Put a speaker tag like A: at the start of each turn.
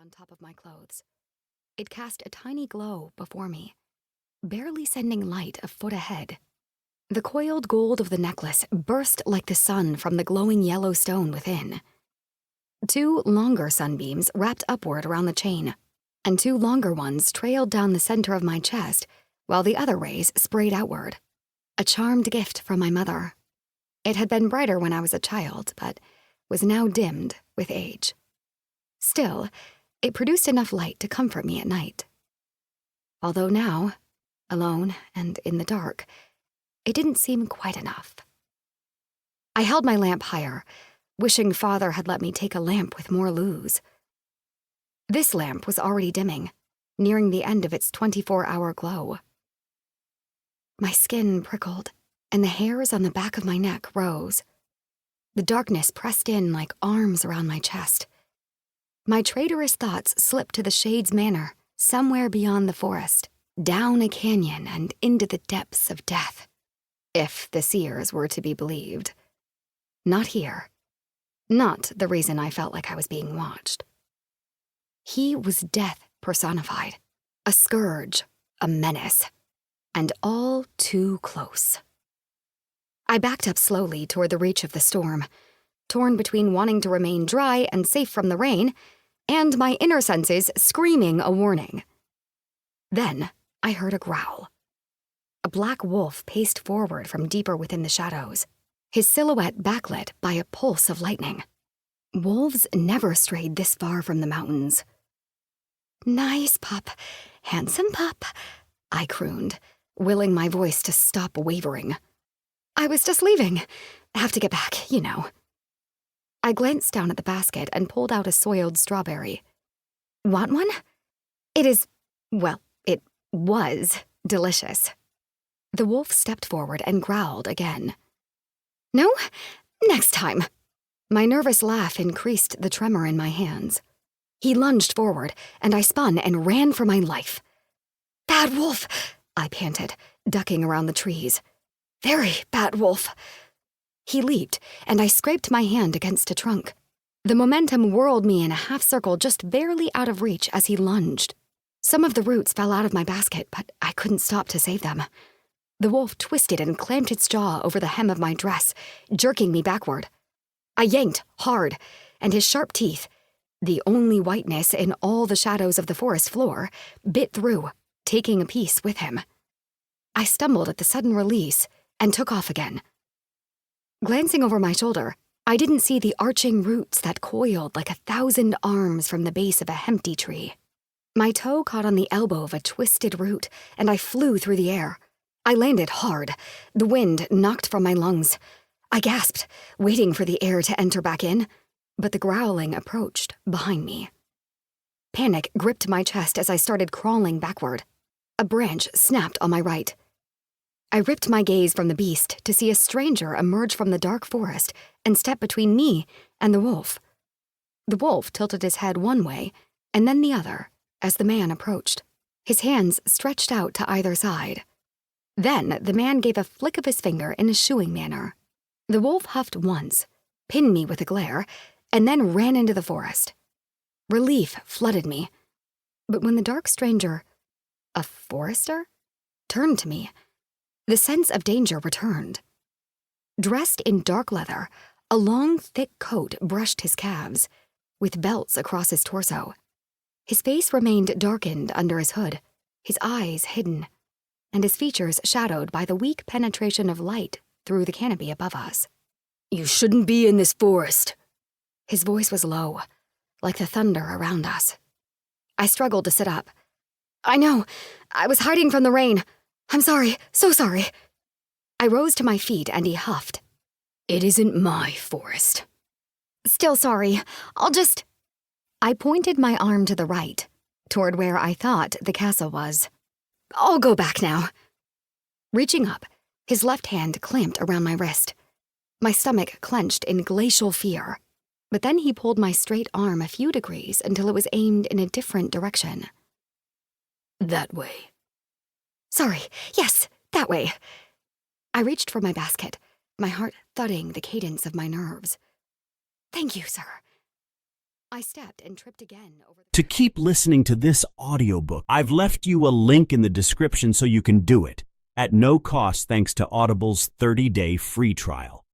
A: on top of my clothes. It cast a tiny glow before me, barely sending light a foot ahead. The coiled gold of the necklace burst like the sun from the glowing yellow stone within. 2 longer sunbeams wrapped upward around the chain, and 2 longer ones trailed down the center of my chest, while the other rays sprayed outward. A charmed gift from my mother. It had been brighter when I was a child, but was now dimmed with age. Still, it produced enough light to comfort me at night. Although now, alone and in the dark, it didn't seem quite enough. I held my lamp higher, wishing Father had let me take a lamp with more lues. This lamp was already dimming, nearing the end of its 24-hour glow. My skin prickled, and the hairs on the back of my neck rose. The darkness pressed in like arms around my chest. My traitorous thoughts slipped to the Shade's manor, somewhere beyond the forest, down a canyon and into the depths of death. If the seers were to be believed. Not here. Not the reason I felt like I was being watched. He was death personified, a scourge, a menace, and all too close. I backed up slowly toward the reach of the storm, torn between wanting to remain dry and safe from the rain, and my inner senses screaming a warning. Then I heard a growl. A black wolf paced forward from deeper within the shadows, his silhouette backlit by a pulse of lightning. Wolves never strayed this far from the mountains. "Nice pup, handsome pup," I crooned, willing my voice to stop wavering. "I was just leaving. Have to get back, you know." I glanced down at the basket and pulled out a soiled strawberry. "Want one?" It was delicious." The wolf stepped forward and growled again. "No? Next time." My nervous laugh increased the tremor in my hands. He lunged forward, and I spun and ran for my life. "Bad wolf," I panted, ducking around the trees. "Very bad wolf." He leaped, and I scraped my hand against a trunk. The momentum whirled me in a half circle just barely out of reach as he lunged. Some of the roots fell out of my basket, but I couldn't stop to save them. The wolf twisted and clamped its jaw over the hem of my dress, jerking me backward. I yanked hard, and his sharp teeth, the only whiteness in all the shadows of the forest floor, bit through, taking a piece with him. I stumbled at the sudden release and took off again. Glancing over my shoulder, I didn't see the arching roots that coiled like 1,000 arms from the base of a hempty tree. My toe caught on the elbow of a twisted root, and I flew through the air. I landed hard, the wind knocked from my lungs. I gasped, waiting for the air to enter back in, but the growling approached behind me. Panic gripped my chest as I started crawling backward. A branch snapped on my right. I ripped my gaze from the beast to see a stranger emerge from the dark forest and step between me and the wolf. The wolf tilted his head one way and then the other as the man approached, his hands stretched out to either side. Then the man gave a flick of his finger in a shooing manner. The wolf huffed once, pinned me with a glare, and then ran into the forest. Relief flooded me. But when the dark stranger, a forester, turned to me, the sense of danger returned. Dressed in dark leather, a long, thick coat brushed his calves, with belts across his torso. His face remained darkened under his hood, his eyes hidden, and his features shadowed by the weak penetration of light through the canopy above us. "You shouldn't be in this forest." His voice was low, like the thunder around us. I struggled to sit up. "I know. I was hiding from the rain. I'm sorry, so sorry." I rose to my feet and he huffed. "It isn't my forest." "Still sorry. I'll just..." I pointed my arm to the right, toward where I thought the castle was. "I'll go back now." Reaching up, his left hand clamped around my wrist. My stomach clenched in glacial fear, but then he pulled my straight arm a few degrees until it was aimed in a different direction. "That way." "Sorry, yes, that way." I reached for my basket, my heart thudding the cadence of my nerves. "Thank you, sir." I stepped and tripped again over
B: To keep listening to this audiobook, I've left you a link in the description so you can do it, at no cost thanks to Audible's 30-day free trial.